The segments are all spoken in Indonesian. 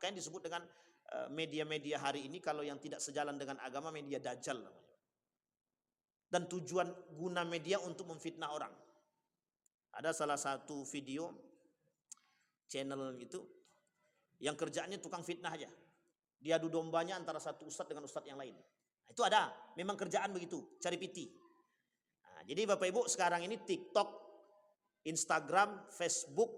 Makanya disebut dengan media-media hari ini kalau yang tidak sejalan dengan agama media dajjal namanya. Dan tujuan guna media untuk memfitnah orang. Ada salah satu video channel itu yang kerjaannya tukang fitnah aja. Dia adu dombanya antara satu ustadz dengan ustadz yang lain. Nah, itu ada, memang kerjaan begitu, cari piti. Nah, jadi Bapak Ibu sekarang ini TikTok, Instagram, Facebook,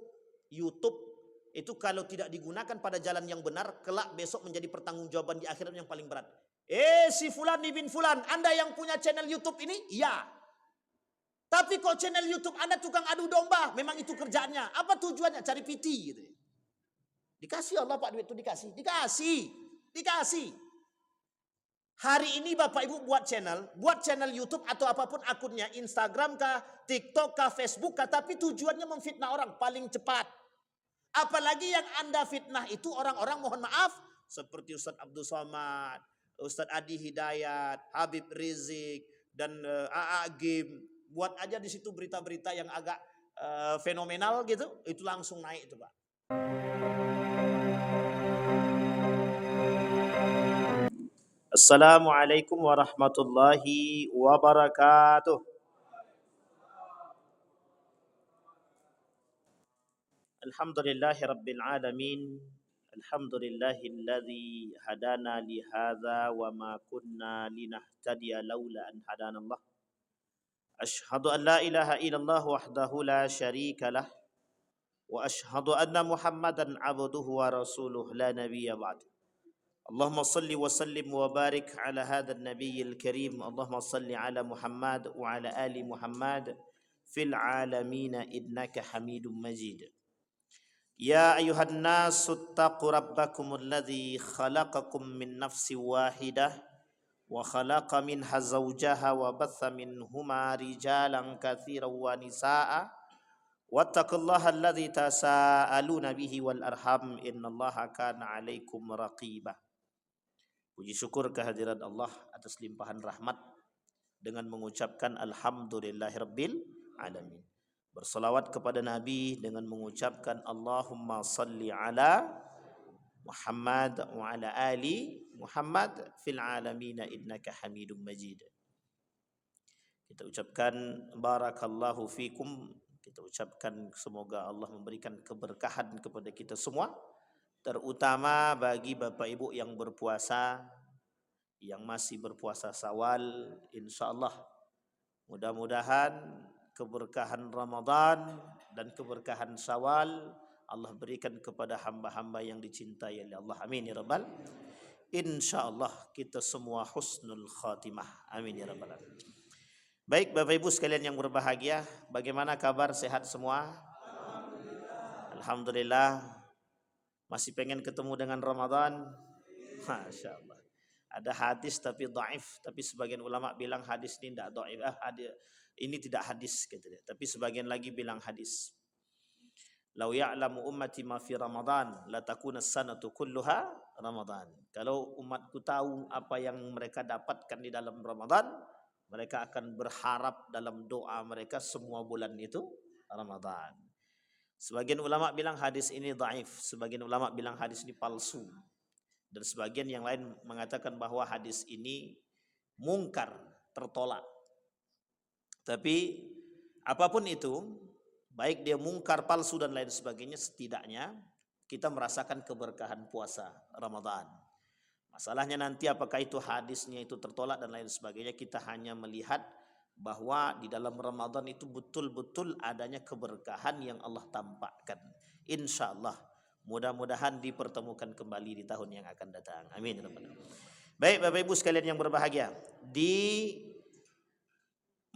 YouTube itu kalau tidak digunakan pada jalan yang benar, kelak besok menjadi pertanggungjawaban di akhirat yang paling berat. Si Fulan bin Fulan, Anda yang punya channel YouTube ini? Iya. Tapi kok channel YouTube Anda tukang adu domba? Memang itu kerjaannya. Apa tujuannya? Cari piti gitu. Dikasih Allah Pak duit itu dikasih. Dikasih. Hari ini Bapak Ibu buat channel YouTube atau apapun akunnya, Instagram kah, TikTok kah, Facebook kah, tapi tujuannya memfitnah orang paling cepat. Apalagi yang Anda fitnah itu orang-orang mohon maaf seperti Ustadz Abdul Somad, Ustadz Adi Hidayat, Habib Rizik dan AA Gim. Buat aja di situ berita-berita yang agak fenomenal gitu, itu langsung naik itu Pak. Assalamualaikum warahmatullahi wabarakatuh. Alhamdulillahi rabbil alamin. Alhamdulillahilladzi hadana li hadza wa ma kunna linahtadiya laula an hadanallah. Asyhadu an la ilaha illallah wahdahu la syarika lah wa asyhadu anna Muhammadan abduhu wa rasuluh la nabiyya ba'd. Allahumma salli wa sallim wa barik ala hadzal nabiyil karim. Allahumma salli ala Muhammad wa ala ali Muhammad fil alamin innaka Hamidum Majid. Ya ayuhan nasu taqu rabbakumul ladzi khalaqakum min nafsin wahidah wa khalaqa minha zawjaha wa batha minhuma rijalan katsiran wa nisaa wattaqullaha alladzi tasaaluna bihi wal arham innallaha kana 'alaikum raqiba. Puji syukur kehadirat Allah atas limpahan rahmat dengan mengucapkan alhamdulillahirabbil alamin. Berselawat kepada Nabi dengan mengucapkan Allahumma salli ala Muhammad wa ala ali Muhammad fil alamin innaka Hamidum Majid. Kita ucapkan barakallahu fikum. Kita ucapkan semoga Allah memberikan keberkahan kepada kita semua, terutama bagi Bapak Ibu yang berpuasa, yang masih berpuasa Syawal, insyaallah mudah-mudahan keberkahan Ramadan dan keberkahan Syawal Allah berikan kepada hamba-hamba yang dicintai oleh Allah. Amin ya rabbal. Insyaallah kita semua husnul khatimah. Amin ya rabbal alamin. Baik Bapak Ibu sekalian yang berbahagia, bagaimana kabar, sehat semua? Alhamdulillah. Masih pengen ketemu dengan Ramadan? Masya Allah. Ada hadis tapi dhaif, tapi sebagian ulama bilang hadis ini tidak dhaif. Ini tidak hadis gitu. Tapi sebagian lagi bilang hadis. Lau ya'lamu ummati ma fi Ramadan la takuna sanatu kulluha Ramadan. Kalau umatku tahu apa yang mereka dapatkan di dalam Ramadan, mereka akan berharap dalam doa mereka semua bulan itu Ramadan. Sebagian ulama bilang hadis ini dhaif, sebagian ulama bilang hadis ini palsu. Dan sebagian yang lain mengatakan bahwa hadis ini mungkar, tertolak. Tapi apapun itu, baik dia mungkar, palsu dan lain sebagainya, setidaknya kita merasakan keberkahan puasa Ramadan. Masalahnya nanti apakah itu hadisnya itu tertolak dan lain sebagainya, kita hanya melihat bahwa di dalam Ramadan itu betul-betul adanya keberkahan yang Allah tampakkan. Insyaallah mudah-mudahan dipertemukan kembali di tahun yang akan datang. Amin. Baik Bapak Ibu sekalian yang berbahagia, di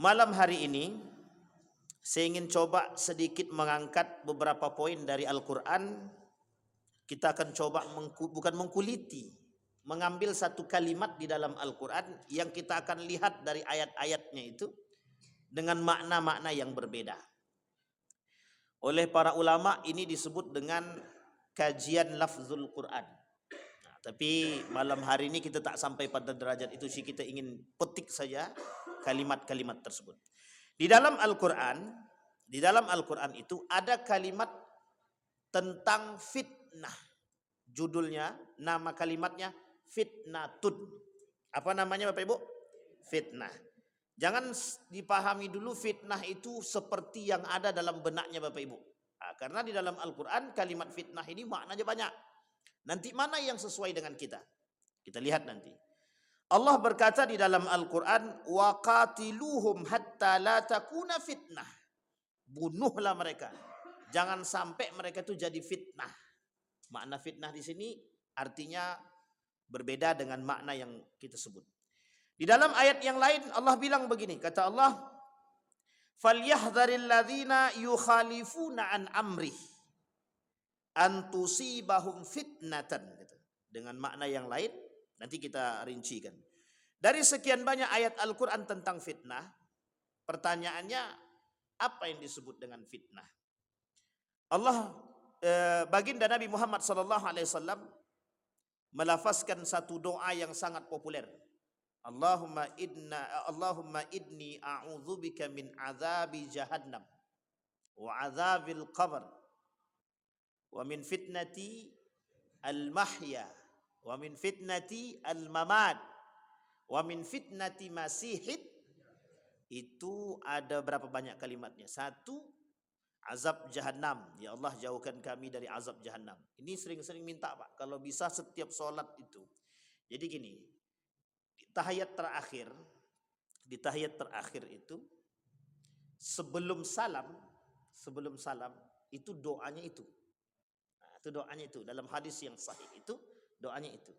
malam hari ini saya ingin coba sedikit mengangkat beberapa poin dari Al-Quran. Kita akan coba bukan mengkuliti, mengambil satu kalimat di dalam Al-Quran yang kita akan lihat dari ayat-ayatnya itu dengan makna-makna yang berbeda. Oleh para ulama ini disebut dengan kajian lafzul Quran. Nah, tapi malam hari ini kita tak sampai pada derajat itu sih, kita ingin petik saja kalimat-kalimat tersebut. Di dalam Al-Quran itu ada kalimat tentang fitnah. Judulnya, nama kalimatnya fitnatun. Apa namanya Bapak Ibu? Fitnah. Jangan dipahami dulu fitnah itu seperti yang ada dalam benaknya Bapak Ibu. Nah, karena di dalam Al-Quran kalimat fitnah ini maknanya banyak. Nanti mana yang sesuai dengan kita? Kita lihat nanti. Allah berkata di dalam Al-Quran, وَقَاتِلُوهُمْ حَتَّى لَا تَكُونَ fitnah. Bunuhlah mereka. Jangan sampai mereka itu jadi fitnah. Makna fitnah di sini artinya berbeda dengan makna yang kita sebut. Di dalam ayat yang lain Allah bilang begini, kata Allah, "Falyahdharil ladzina yukhalifuna an amrih an tusibahum fitnatan." Dengan makna yang lain nanti kita rincikan. Dari sekian banyak ayat Al-Qur'an tentang fitnah, pertanyaannya apa yang disebut dengan fitnah? Allah baginda Nabi Muhammad SAW melafazkan satu doa yang sangat populer. Allahumma inni a'udzubika min azabi jahannam wa azabil qabr wa min fitnati al-mahya wa min fitnati al-mamat wa min fitnati masihid. Itu ada berapa banyak kalimatnya? Satu, azab jahannam. Ya Allah, jauhkan kami dari azab jahannam. Ini sering-sering minta Pak, kalau bisa setiap sholat itu. Jadi gini, di tahiyat terakhir itu sebelum salam itu doanya itu. Nah, itu doanya itu dalam hadis yang sahih itu doanya itu.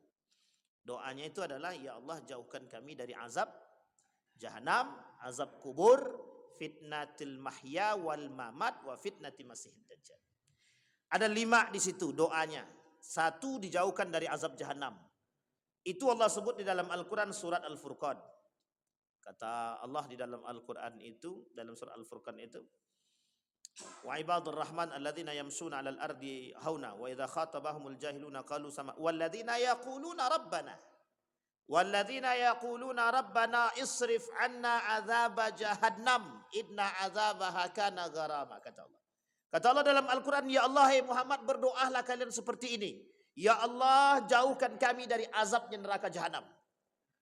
Doanya itu adalah ya Allah jauhkan kami dari azab jahannam, azab kubur, fitnatil mahya wal mamat wa fitnati masihid dajjal. Ada 5 di situ doanya. 1 dijauhkan dari azab jahannam. Itu Allah sebut di dalam Al-Quran surat Al-Furqan. Kata Allah di dalam Al-Quran itu, dalam surat Al-Furqan itu, wa ibadur rahman alladzina yamshuna 'alal ardi hauna wa idza khatabahumul jahiluna qalu sama walladzina yaquluna rabbana isrif 'anna 'adzaba jahannam inna 'adzabaha kana gharama. Kata Allah dalam Al-Quran, ya Allah, hai Muhammad, berdoalah kalian seperti ini. Ya Allah, jauhkan kami dari azabnya neraka jahanam.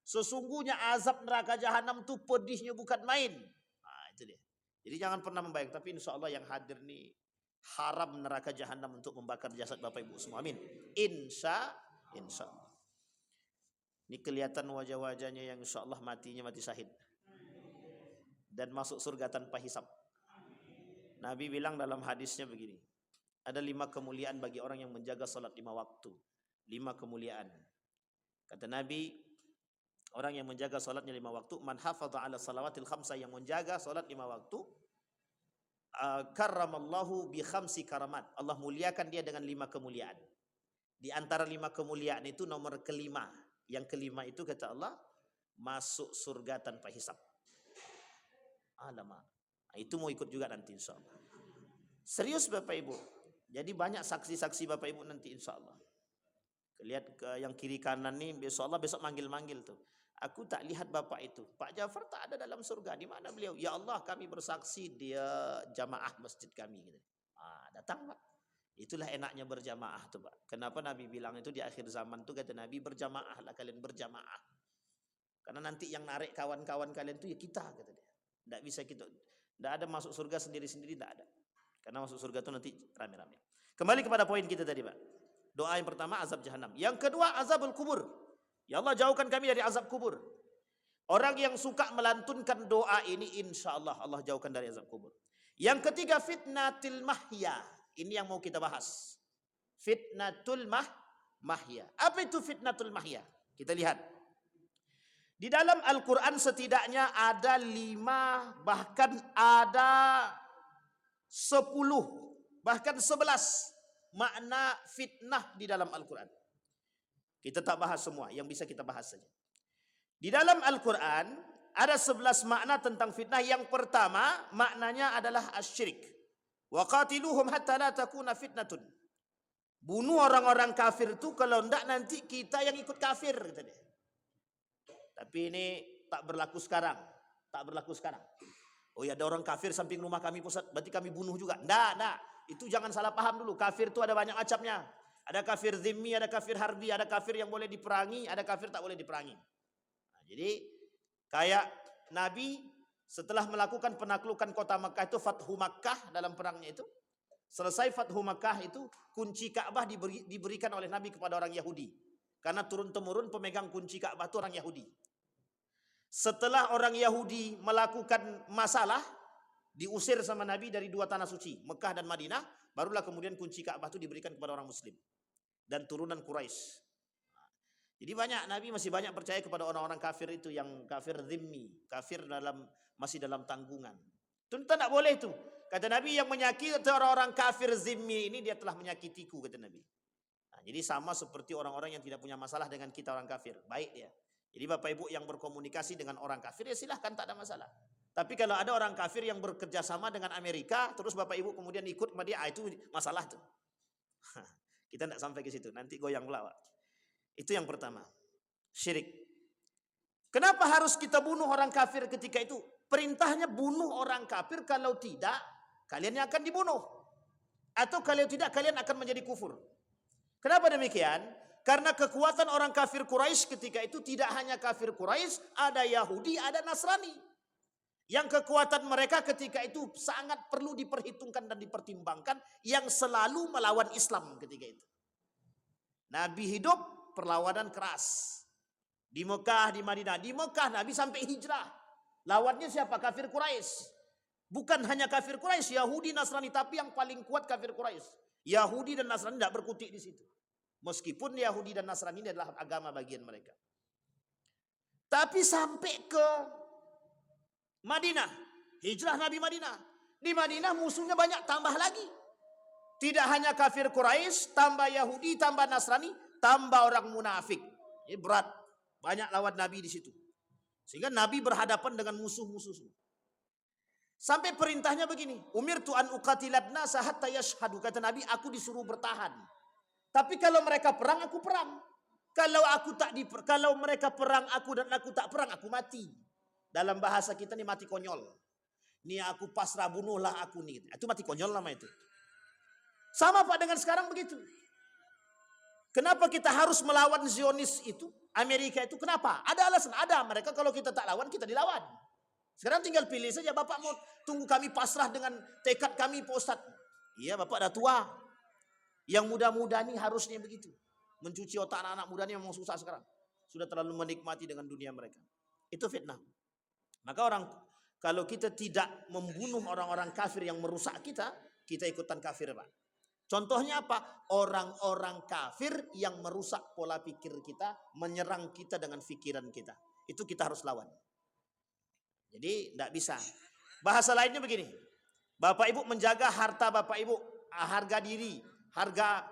Sesungguhnya azab neraka jahanam itu pedihnya bukan main. Nah, itu dia. Jadi jangan pernah membayang. Tapi insya Allah yang hadir nih haram neraka jahanam untuk membakar jasad Bapak Ibu semua. Amin. Insya Allah. Ini kelihatan wajah-wajahnya yang insya Allah matinya mati syahid. Dan masuk surga tanpa hisab. Nabi bilang dalam hadisnya begini. Ada 5 kemuliaan bagi orang yang menjaga salat 5 waktu. 5 kemuliaan. Kata Nabi, orang yang menjaga salatnya 5 waktu, man hafadha ala salawatil khamsa, yang menjaga salat 5 waktu, karramallahu bi khamsi karamat. Allah muliakan dia dengan 5 kemuliaan. Di antara 5 kemuliaan itu nomor kelima. Yang kelima itu kata Allah, masuk surga tanpa hisab. Alamak. Nah, itu mau ikut juga nanti insya Allah. Serius Bapak Ibu. Jadi banyak saksi-saksi Bapak Ibu nanti insya Allah. Lihat ke yang kiri kanan nih, besok manggil-manggil tuh. Aku tak lihat Bapak itu. Pak Jafar tak ada dalam surga. Di mana beliau? Ya Allah, kami bersaksi dia jamaah masjid kami. Gitu. Datang Pak. Itulah enaknya berjamaah tuh Pak. Kenapa Nabi bilang itu di akhir zaman tuh, kata Nabi, berjamaah lah kalian, berjamaah. Karena nanti yang narik kawan-kawan kalian tuh ya kita, kata dia. Tidak bisa kita. Tidak ada masuk surga sendiri-sendiri, tidak ada. Karena masuk surga itu nanti rame-rame. Kembali kepada poin kita tadi Pak. Doa yang pertama azab jahanam. Yang kedua azabul kubur. Ya Allah, jauhkan kami dari azab kubur. Orang yang suka melantunkan doa ini insya Allah Allah jauhkan dari azab kubur. Yang ketiga fitnatul mahya. Ini yang mau kita bahas. Fitnatul mahya. Apa itu fitnatul mahya? Kita lihat. Di dalam Al-Quran setidaknya ada 5, bahkan ada 10, bahkan 11 makna fitnah di dalam Al-Quran. Kita tak bahas semua, yang bisa kita bahas saja. Di dalam Al-Quran ada 11 makna tentang fitnah. Yang pertama maknanya adalah asyirik. Wa qatiluhum hatta la takuna fitnatun. Bunuh orang-orang kafir itu, kalau enggak nanti kita yang ikut kafir, kata dia. Tapi ini tak berlaku sekarang. Oh ya, ada orang kafir samping rumah kami Ustaz, berarti kami bunuh juga. Enggak. Itu jangan salah paham dulu. Kafir itu ada banyak macamnya. Ada kafir zimmi, ada kafir harbi, ada kafir yang boleh diperangi, ada kafir tak boleh diperangi. Nah, jadi kayak Nabi setelah melakukan penaklukan kota Makkah itu, Fathu Makkah dalam perangnya itu, selesai Fathu Makkah itu, kunci Ka'bah diberikan oleh Nabi kepada orang Yahudi. Karena turun-temurun pemegang kunci Ka'bah itu orang Yahudi. Setelah orang Yahudi melakukan masalah, diusir sama Nabi dari dua tanah suci, Mekah dan Madinah, barulah kemudian kunci Ka'bah itu diberikan kepada orang Muslim dan turunan Quraisy. Jadi Nabi masih banyak percaya kepada orang-orang kafir itu, yang kafir zimmi, kafir masih dalam tanggungan. Itu tidak boleh itu. Kata Nabi, yang menyakiti orang-orang kafir zimmi ini, dia telah menyakitiku, kata Nabi. Nah, jadi sama seperti orang-orang yang tidak punya masalah dengan kita orang kafir, baik dia. Jadi Bapak Ibu yang berkomunikasi dengan orang kafir, ya silahkan, tak ada masalah. Tapi kalau ada orang kafir yang bekerja sama dengan Amerika, terus Bapak Ibu kemudian ikut sama dia, itu masalah tuh. Kita tidak sampai ke situ, nanti goyang pelawak. Itu yang pertama, syirik. Kenapa harus kita bunuh orang kafir ketika itu? Perintahnya bunuh orang kafir, kalau tidak kalian yang akan dibunuh. Atau kalau tidak kalian akan menjadi kufur. Kenapa demikian? Karena kekuatan orang kafir Quraisy ketika itu tidak hanya kafir Quraisy, ada Yahudi, ada Nasrani. Yang kekuatan mereka ketika itu sangat perlu diperhitungkan dan dipertimbangkan, yang selalu melawan Islam ketika itu. Nabi hidup perlawanan keras. Di Mekah, di Madinah. Di Mekah Nabi sampai hijrah. Lawannya siapa? Kafir Quraisy. Bukan hanya kafir Quraisy, Yahudi, Nasrani, tapi yang paling kuat kafir Quraisy. Yahudi dan Nasrani tidak berkutik di situ. Meskipun Yahudi dan Nasrani ini adalah agama bagian mereka. Tapi sampai ke Madinah, hijrah Nabi Madinah. Di Madinah musuhnya banyak, tambah lagi. Tidak hanya kafir Quraisy, tambah Yahudi, tambah Nasrani, tambah orang munafik. Ini berat, banyak lawan Nabi di situ. Sehingga Nabi berhadapan dengan musuh-musuh semua. Sampai perintahnya begini, umirtu an uqatilan nasa hatta yashhadu, kata Nabi, aku disuruh bertahan. Tapi kalau mereka perang, aku perang. Kalau mereka perang aku dan aku tak perang, aku mati. Dalam bahasa kita nih mati konyol. Nih aku pasrah, bunuhlah aku nih. Itu mati konyol nama itu. Sama Pak dengan sekarang begitu. Kenapa kita harus melawan Zionis itu, Amerika itu? Kenapa? Ada alasan, ada. Mereka kalau kita tak lawan, kita dilawan. Sekarang tinggal pilih saja, Bapak mau tunggu kami pasrah dengan tekad kami, Pak Ustadz. Iya, Bapak dah tua. Yang muda-muda nih harusnya begitu. Mencuci otak anak-anak muda ini memang susah sekarang. Sudah terlalu menikmati dengan dunia mereka. Itu fitnah. Maka kalau kita tidak membunuh orang-orang kafir yang merusak kita, kita ikutan kafir, Pak. Contohnya apa? Orang-orang kafir yang merusak pola pikir kita, menyerang kita dengan pikiran kita. Itu kita harus lawan. Jadi tidak bisa. Bahasa lainnya begini. Bapak Ibu menjaga harta Bapak Ibu, harga diri, harga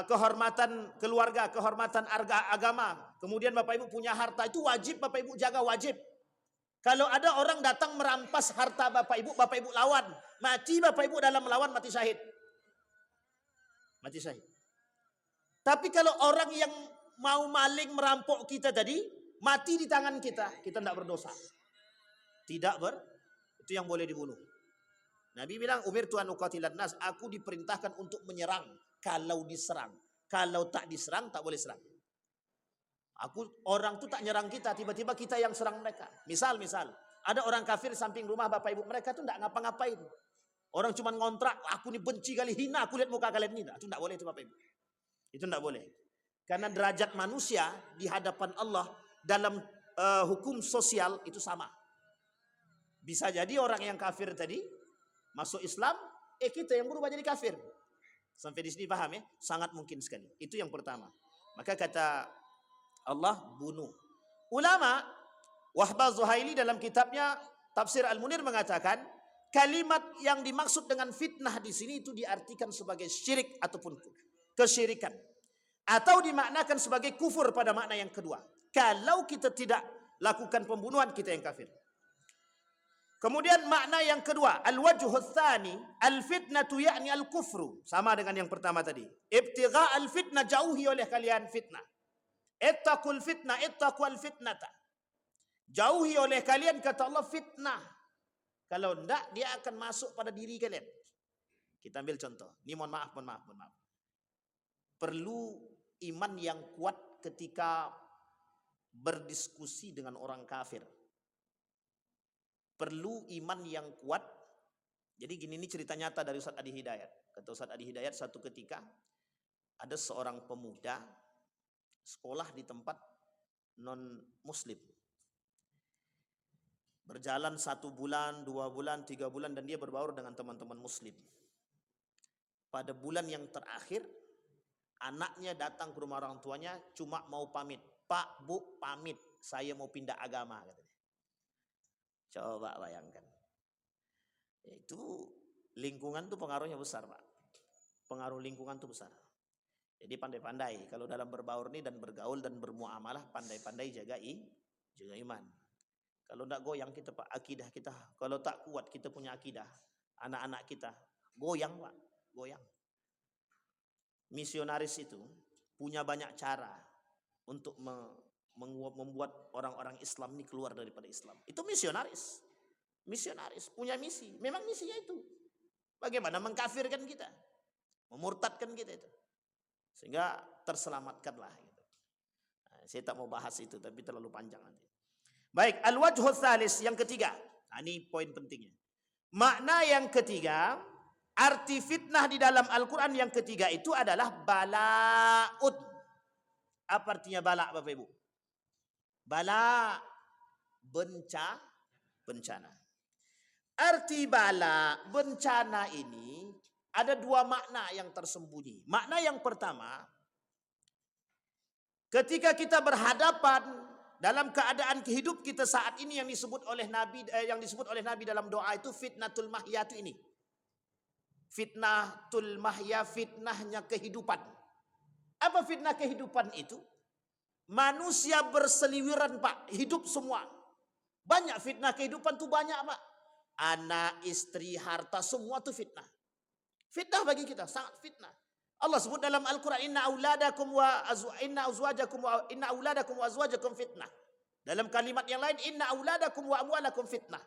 kehormatan keluarga, kehormatan agama. Kemudian Bapak Ibu punya harta, itu wajib Bapak Ibu jaga, wajib. Kalau ada orang datang merampas harta Bapak Ibu lawan. Mati Bapak Ibu dalam melawan, mati syahid. Mati syahid. Tapi kalau orang yang mau maling merampok kita tadi, mati di tangan kita, kita tidak berdosa. Itu yang boleh dibunuh. Nabi bilang, umirtu an uqatilan nas, aku diperintahkan untuk menyerang kalau diserang. Kalau tak diserang, tak boleh serang. Orang itu tak nyerang kita, tiba-tiba kita yang serang mereka. Misal, ada orang kafir samping rumah Bapak Ibu, mereka itu tidak ngapa-ngapain. Orang cuma ngontrak, aku ini benci kali, hina aku lihat muka kalian ini. Itu tidak boleh itu Bapak Ibu. Itu tidak boleh. Karena derajat manusia di hadapan Allah dalam hukum sosial itu sama. Bisa jadi orang yang kafir tadi masuk Islam, kita yang berubah jadi kafir. Sampai di sini paham ya? Sangat mungkin sekali. Itu yang pertama. Maka kata Allah, bunuh. Ulama Wahbah Zuhaili dalam kitabnya Tafsir Al-Munir mengatakan, kalimat yang dimaksud dengan fitnah di sini itu diartikan sebagai syirik ataupun kesyirikan, atau dimaknakan sebagai kufur pada makna yang kedua. Kalau kita tidak lakukan pembunuhan, kita yang kafir. Kemudian makna yang kedua, al-wajhul tsani, al-fitnatu yakni al-kufru. Sama dengan yang pertama tadi. Ibtigha al-fitnah, jauhi oleh kalian fitnah. Ittaqul fitnah, ittaqul fitnata. Jauhi oleh kalian, kata Allah, fitnah. Kalau tidak, dia akan masuk pada diri kalian. Kita ambil contoh. Ini mohon maaf. perlu iman yang kuat ketika berdiskusi dengan orang kafir. Perlu iman yang kuat. Jadi gini, ini cerita nyata dari Ustaz Adi Hidayat. Kata Ustaz Adi Hidayat, satu ketika ada seorang pemuda sekolah di tempat non muslim. Berjalan 1 bulan, 2 bulan, 3 bulan, dan dia berbaur dengan teman-teman muslim. Pada bulan yang terakhir, anaknya datang ke rumah orang tuanya cuma mau pamit. Pak, Bu, pamit, saya mau pindah agama, katanya. Coba bayangkan. Itu lingkungan tuh pengaruhnya besar, Pak. Pengaruh lingkungan tuh besar. Jadi pandai-pandai kalau dalam berbaur nih dan bergaul dan bermuamalah, pandai-pandai jaga iman. Kalau enggak goyang kita, Pak, akidah kita. Kalau tak kuat kita punya akidah, anak-anak kita goyang, Pak, goyang. Misionaris itu punya banyak cara untuk membuat orang-orang Islam ini keluar daripada Islam. Itu misionaris. Misionaris punya misi. Memang misinya itu bagaimana mengkafirkan kita, memurtadkan kita itu, sehingga terselamatkanlah gitu. Nah, saya tak mau bahas itu, tapi terlalu panjang nanti. Baik, al-wajhu tsalis, yang ketiga. Nah, ini poin pentingnya. Makna yang ketiga, arti fitnah di dalam Al-Quran yang ketiga itu adalah bala'ud. Apa artinya bala, Bapak Ibu? Bala, bencana. Arti bala, bencana ini ada 2 makna yang tersembunyi. Makna yang pertama, ketika kita berhadapan dalam keadaan hidup kita saat ini yang disebut oleh Nabi dalam doa itu fitnatul mahya itu ini. Fitnatul mahya, fitnahnya kehidupan. Apa fitnah kehidupan itu? Manusia berseliweran, Pak, hidup semua. Banyak fitnah kehidupan tuh, banyak, Pak. Anak, istri, harta, semua tuh fitnah. Fitnah bagi kita, sangat fitnah. Allah sebut dalam Al-Quran, inna auladakum wa azwajakum fitnah. Dalam kalimat yang lain, inna auladakum wa amwalakum fitnah.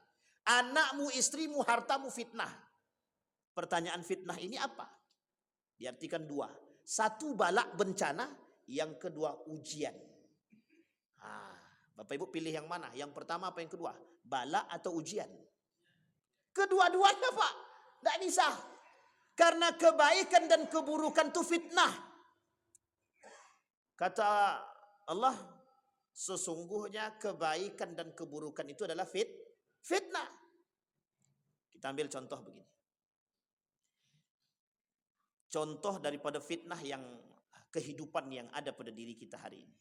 Anakmu, istrimu, hartamu fitnah. Pertanyaan fitnah ini apa? Diartikan 2. 1 balak, bencana. Yang kedua ujian. Bapak Ibu pilih yang mana? Yang pertama apa yang kedua? Bala atau ujian? Kedua-duanya, Pak. Tidak bisa. Karena kebaikan dan keburukan itu fitnah. Kata Allah, sesungguhnya kebaikan dan keburukan itu adalah fitnah. Kita ambil contoh begini. Contoh daripada fitnah yang kehidupan yang ada pada diri kita hari ini.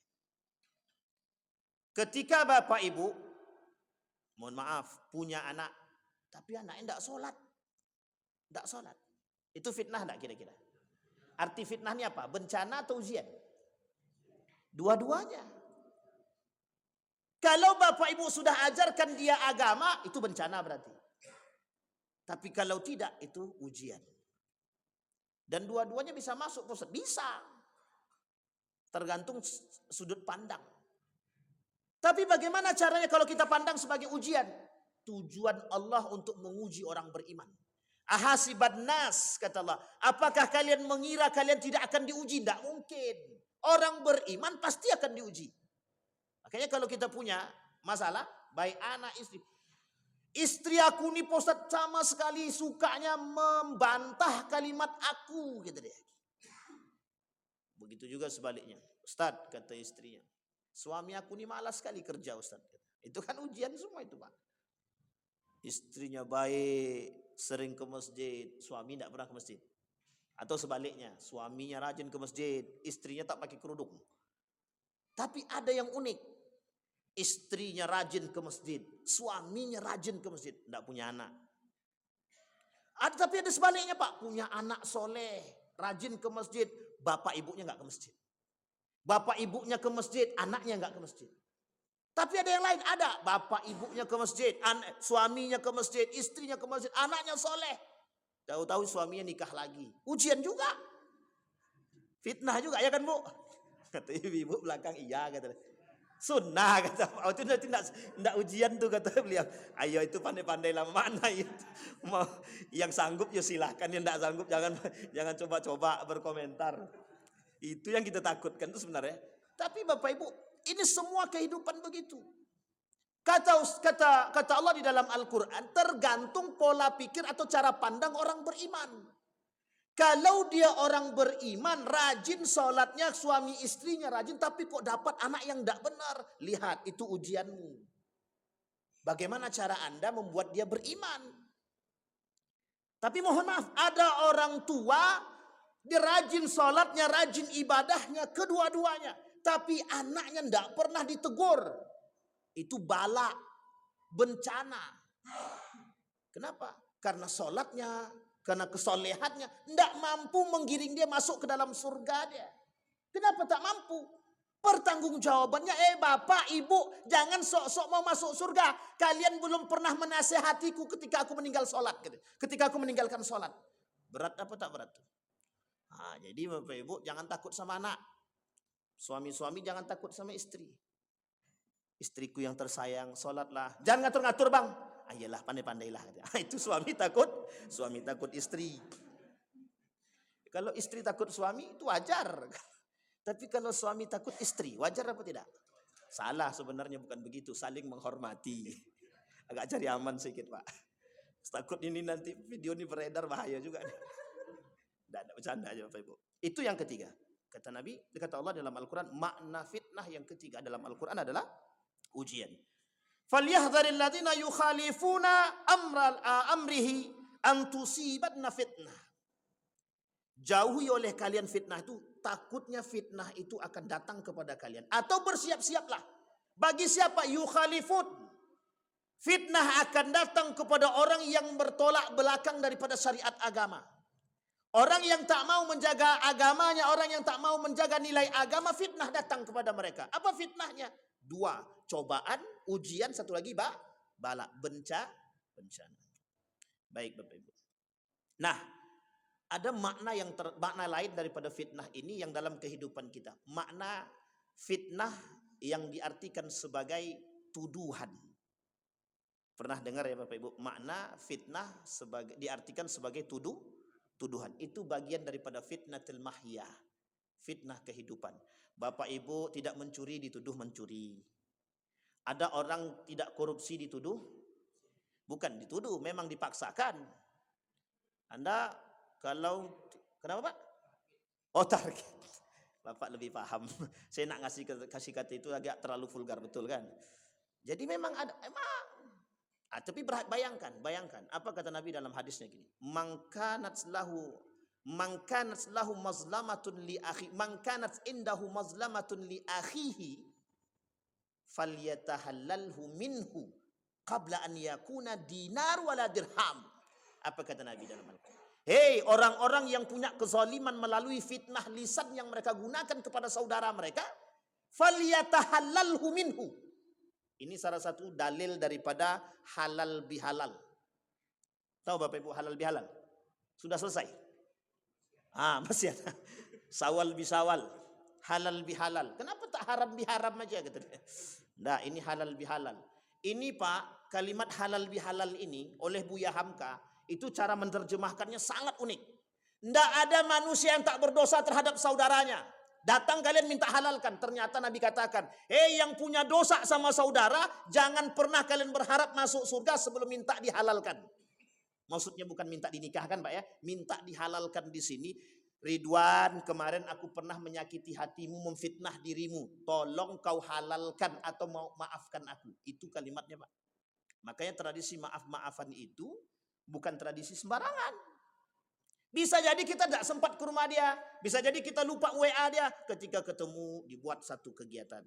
Ketika Bapak Ibu, mohon maaf, punya anak, tapi anaknya tidak sholat. Tidak sholat. Itu fitnah tidak kira-kira? Arti fitnah ini apa? Bencana atau ujian? Dua-duanya. Kalau Bapak Ibu sudah ajarkan dia agama, itu bencana berarti. Tapi kalau tidak, itu ujian. Dan dua-duanya bisa masuk, Ustaz. Bisa. Tergantung sudut pandang. Tapi bagaimana caranya kalau kita pandang sebagai ujian? Tujuan Allah untuk menguji orang beriman. Ahasiban nas, kata Allah. Apakah kalian mengira kalian tidak akan diuji? Tidak mungkin. Orang beriman pasti akan diuji. Makanya kalau kita punya masalah, baik anak, istri. Istri aku nih, Pak Ustaz, sama sekali sukanya membantah kalimat aku, gitu deh. Begitu juga sebaliknya. Ustaz, kata istrinya, suami aku nih malas sekali kerja, Ustaz. Itu kan ujian semua itu, Pak. Istrinya baik, sering ke masjid, suami tidak pernah ke masjid. Atau sebaliknya, suaminya rajin ke masjid, istrinya tak pakai kerudung. Tapi ada yang unik. Istrinya rajin ke masjid, suaminya rajin ke masjid, tidak punya anak. Tapi ada sebaliknya, Pak, punya anak soleh, rajin ke masjid, bapak ibunya nggak ke masjid. Bapak ibunya ke masjid, anaknya nggak ke masjid. Tapi ada yang lain, ada bapak ibunya ke masjid, suaminya ke masjid, istrinya ke masjid, anaknya soleh. Tahu-tahu suaminya nikah lagi. Ujian juga. Fitnah juga, ya kan, Bu? Kata ibu belakang, iya, kata. Sunnah, kata. Oh, itu tidak ujian tuh, kata beliau. Ayo, itu pandai-pandai lah mana itu. Yang sanggup ya silahkan, yang tidak sanggup jangan coba-coba berkomentar. Itu yang kita takutkan itu sebenarnya. Tapi Bapak Ibu, ini semua kehidupan begitu. Kata Allah di dalam Al-Quran, tergantung pola pikir atau cara pandang orang beriman. Kalau dia orang beriman, rajin sholatnya, suami istrinya rajin, tapi kok dapat anak yang tidak benar. Lihat, itu ujianmu. Bagaimana cara Anda membuat dia beriman? Tapi mohon maaf, ada orang tua, dia rajin sholatnya, rajin ibadahnya, kedua-duanya. Tapi anaknya tidak pernah ditegur. Itu bala, bencana. Kenapa? Karena sholatnya, karena kesolehannya tidak mampu menggiring dia masuk ke dalam surga dia. Kenapa tak mampu? Pertanggungjawabannya, bapak, ibu, jangan sok-sok mau masuk surga. Kalian belum pernah menasehatiku ketika aku meninggal sholat. Ketika aku meninggalkan sholat. Berat apa tak berat? Nah, jadi bapak ibu jangan takut sama anak. Suami-suami jangan takut sama istri. Istriku yang tersayang, sholatlah. Jangan ngatur-ngatur bang. Ayolah, pandai-pandailah. Itu suami takut istri. Kalau istri takut suami itu wajar. Tapi kalau suami takut istri, wajar apa tidak? Salah sebenarnya, bukan begitu. Saling menghormati. Agak cari aman sedikit Pak. Takut ini nanti video ini beredar, bahaya juga. Tidak bercanda aja Bapak Ibu. Itu yang ketiga. Kata Nabi, kata Allah dalam Al-Quran, makna fitnah yang ketiga dalam Al-Quran adalah ujian. Falyahdharil ladzina yukhalifuna amrihi an tusibatna fitnah. Jauhi oleh kalian fitnah itu, takutnya fitnah itu akan datang kepada kalian. Atau bersiap-siaplah. Bagi siapa yukhalifun? Fitnah akan datang kepada orang yang bertolak belakang daripada syariat agama. Orang yang tak mau menjaga agamanya, orang yang tak mau menjaga nilai agama, fitnah datang kepada mereka. Apa fitnahnya? Dua, cobaan, ujian, satu lagi bala, bencana. Baik Bapak Ibu. Nah, ada makna lain daripada fitnah ini yang dalam kehidupan kita. Makna fitnah yang diartikan sebagai tuduhan. Pernah dengar ya Bapak Ibu? Makna fitnah diartikan sebagai tuduhan. Itu bagian daripada fitnatul mahya. Fitnah kehidupan. Bapak Ibu tidak mencuri dituduh mencuri. Ada orang tidak korupsi dituduh? Bukan dituduh, memang dipaksakan. Anda kalau, kenapa Pak? Oh target. Bapak lebih paham. Saya nak kasih kata itu agak terlalu vulgar, betul kan? Jadi memang ada, tapi bayangkan. Apa kata Nabi dalam hadisnya gini. Man kanat lahu mazlamatun li akhi, man kanat indahu mazlamatun li akhihi falyatahallalhu minhu qabla an yakuna dinar wala dirham. Apa kata Nabi dalam Al-Quran? Hei orang-orang yang punya kezaliman melalui fitnah lisan yang mereka gunakan kepada saudara mereka, falyatahallalhu minhu. Ini salah satu dalil daripada halal bihalal. Tahu Bapak Ibu halal bihalal? Sudah selesai? Masih ada. Sawal bisawal. Halal bihalal. Kenapa tak haram biharam aja? Nah, ini halal bihalal. Ini Pak, kalimat halal bihalal ini oleh Buya Hamka, itu cara menerjemahkannya sangat unik. Tidak ada manusia yang tak berdosa terhadap saudaranya. Datang kalian minta halalkan. Ternyata Nabi katakan, yang punya dosa sama saudara, jangan pernah kalian berharap masuk surga sebelum minta dihalalkan. Maksudnya bukan minta dinikahkan Pak ya, minta dihalalkan di sini. Ridwan, kemarin aku pernah menyakiti hatimu, memfitnah dirimu. Tolong kau halalkan atau maafkan aku. Itu kalimatnya Pak. Makanya tradisi maaf-maafan itu bukan tradisi sembarangan. Bisa jadi kita tidak sempat ke rumah dia. Bisa jadi kita lupa WA dia. Ketika ketemu dibuat satu kegiatan.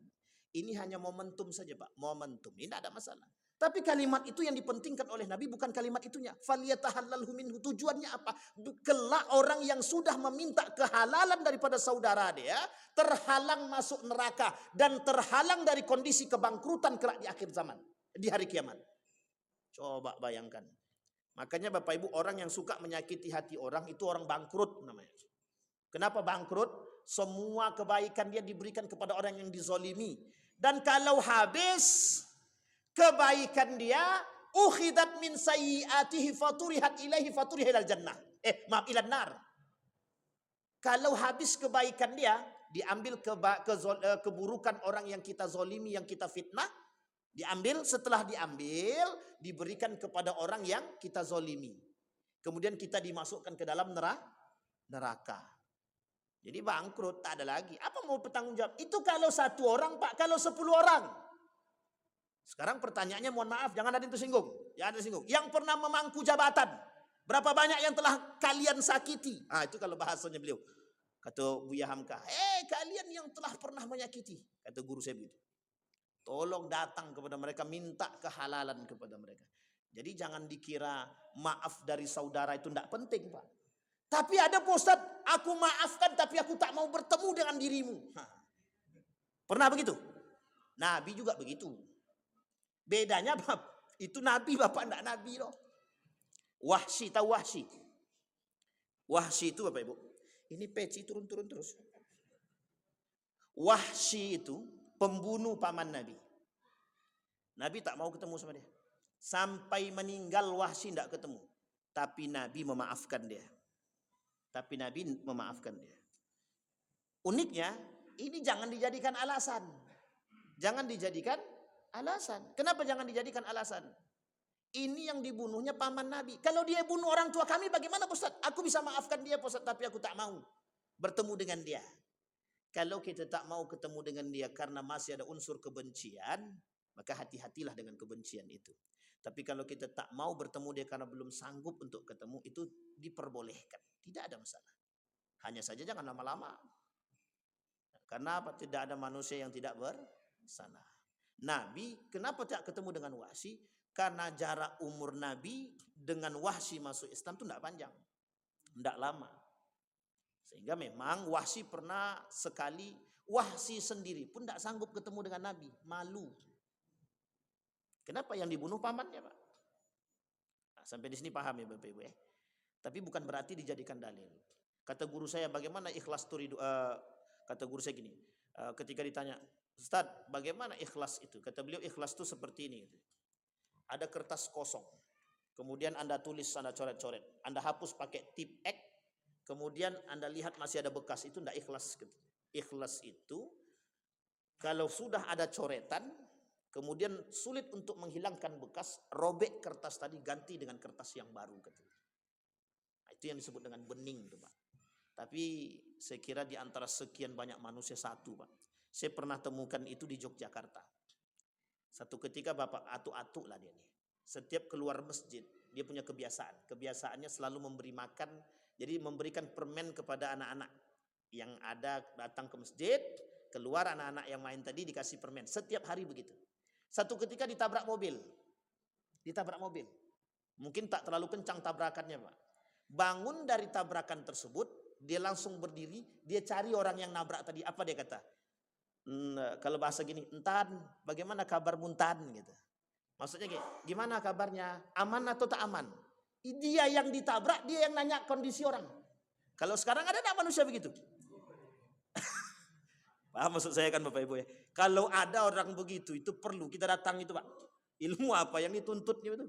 Ini hanya momentum saja Pak. Momentum. Ini tidak ada masalah. Tapi kalimat itu yang dipentingkan oleh Nabi bukan kalimat itunya. Falyatahallalhu minhu. Tujuannya apa? Kelak orang yang sudah meminta kehalalan daripada saudara dia terhalang masuk neraka dan terhalang dari kondisi kebangkrutan kelak di akhir zaman, di hari kiamat. Coba bayangkan. Makanya Bapak Ibu, orang yang suka menyakiti hati orang itu orang bangkrut namanya. Kenapa bangkrut? Semua kebaikan dia diberikan kepada orang yang dizolimi. Dan kalau habis kebaikan dia, ukhidat min sayyiatihi faturihat ilaihi faturiha ilal jannah. Maaf, ilan nar. Kalau habis kebaikan dia, diambil keburukan orang yang kita zolimi, yang kita fitnah, diambil, setelah diambil, diberikan kepada orang yang kita zolimi. Kemudian kita dimasukkan ke dalam neraka. Jadi bangkrut, tak ada lagi. Apa mau bertanggung jawab? Itu kalau 1 orang, Pak, kalau 10 orang. Sekarang pertanyaannya, mohon maaf, jangan ada yang tersinggung. Jangan ada tersinggung. Yang pernah memangku jabatan, berapa banyak yang telah kalian sakiti? Itu kalau bahasanya beliau. Kata Buya Hamka, kalian yang telah pernah menyakiti. Kata guru saya begitu. Tolong datang kepada mereka, minta kehalalan kepada mereka. Jadi jangan dikira maaf dari saudara itu tidak penting, Pak. Tapi ada Pak Ustadz, aku maafkan tapi aku tak mau bertemu dengan dirimu. Pernah begitu? Nabi juga begitu. Bedanya itu Nabi, Bapak tidak Nabi loh. Wahsy, tahu Wahsy? Wahsy itu Bapak Ibu, ini peci turun-turun terus. Wahsy itu pembunuh paman Nabi. Nabi tak mau ketemu sama dia. Sampai meninggal Wahsy tidak ketemu. Tapi Nabi memaafkan dia. Uniknya, ini jangan dijadikan alasan. Kenapa jangan dijadikan alasan? Ini yang dibunuhnya paman Nabi. Kalau dia bunuh orang tua kami, bagaimana Ustaz? Aku bisa maafkan dia Ustaz, tapi aku tak mau bertemu dengan dia. Kalau kita tak mau ketemu dengan dia karena masih ada unsur kebencian, maka hati-hatilah dengan kebencian itu. Tapi kalau kita tak mau bertemu dia karena belum sanggup untuk ketemu, itu diperbolehkan. Tidak ada masalah. Hanya saja jangan lama-lama. Karena apa? Tidak ada manusia yang tidak bersalah. Nabi, kenapa tidak ketemu dengan Wahsy? Karena jarak umur Nabi dengan Wahsy masuk Islam itu tidak panjang. Tidak lama. Sehingga memang Wahsy pernah sekali, Wahsy sendiri pun tidak sanggup ketemu dengan Nabi. Malu. Kenapa? Yang dibunuh pamannya, Pak. Sampai di sini paham ya Bapak Ibu ya. Tapi bukan berarti dijadikan dalil. Kata guru saya, bagaimana ikhlas turidu? Kata guru saya gini, ketika ditanya, Ustaz, bagaimana ikhlas itu? Kata beliau, ikhlas itu seperti ini. Ada kertas kosong, kemudian Anda tulis, Anda coret-coret, Anda hapus pakai tip X, kemudian Anda lihat masih ada bekas, itu tidak ikhlas. Ikhlas itu kalau sudah ada coretan, kemudian sulit untuk menghilangkan bekas, robek kertas tadi, ganti dengan kertas yang baru. Nah, itu yang disebut dengan bening, Pak. Tapi saya kira di antara sekian banyak manusia satu, Pak. Saya pernah temukan itu di Yogyakarta. Satu ketika Bapak atuk-atuk lah dia nih. Setiap keluar masjid, dia punya kebiasaan. Kebiasaannya selalu memberi makan, jadi memberikan permen kepada anak-anak yang ada datang ke masjid, keluar anak-anak yang main tadi dikasih permen. Setiap hari begitu. Satu ketika ditabrak mobil. Mungkin tak terlalu kencang tabrakannya, Pak. Bangun dari tabrakan tersebut, dia langsung berdiri, dia cari orang yang nabrak tadi. Apa dia kata? Kalau bahasa gini, Entan, bagaimana kabar Muntan gitu. Maksudnya gimana kabarnya? Aman atau tak aman? Dia yang ditabrak, dia yang nanya kondisi orang. Kalau sekarang ada tak manusia begitu? Paham maksud saya kan Bapak Ibu ya? Kalau ada orang begitu, itu perlu kita datang itu Pak. Ilmu apa yang dituntutnya itu?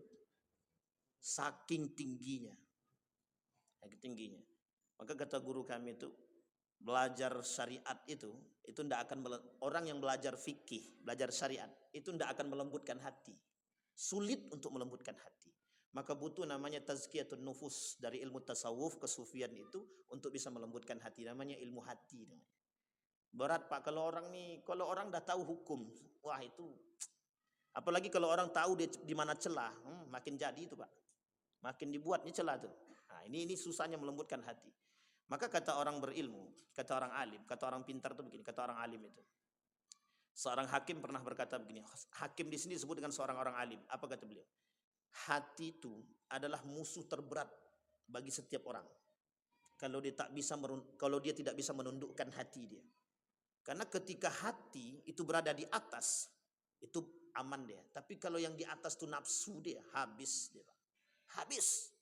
Saking tingginya. Maka kata guru kami itu, belajar syariat itu tidak akan, orang yang belajar fikih, belajar syariat, itu tidak akan melembutkan hati. Sulit untuk melembutkan hati. Maka butuh namanya tazkiyatun nufus, dari ilmu tasawuf, kesufian itu, untuk bisa melembutkan hati. Namanya ilmu hati. Berat Pak, kalau orang dah tahu hukum, wah itu, apalagi kalau orang tahu dia di mana celah, makin jadi itu Pak. Makin dibuatnya celah tuh. Nah, ini susahnya melembutkan hati. Maka kata orang berilmu, kata orang alim, kata orang pintar itu begini, kata orang alim itu. Seorang hakim pernah berkata begini, hakim di sini disebut dengan seorang orang alim. Apa kata beliau? Hati itu adalah musuh terberat bagi setiap orang. Kalau dia tidak bisa menundukkan hati dia. Karena ketika hati itu berada di atas, itu aman dia. Tapi kalau yang di atas itu nafsu dia, habis dia. Habis.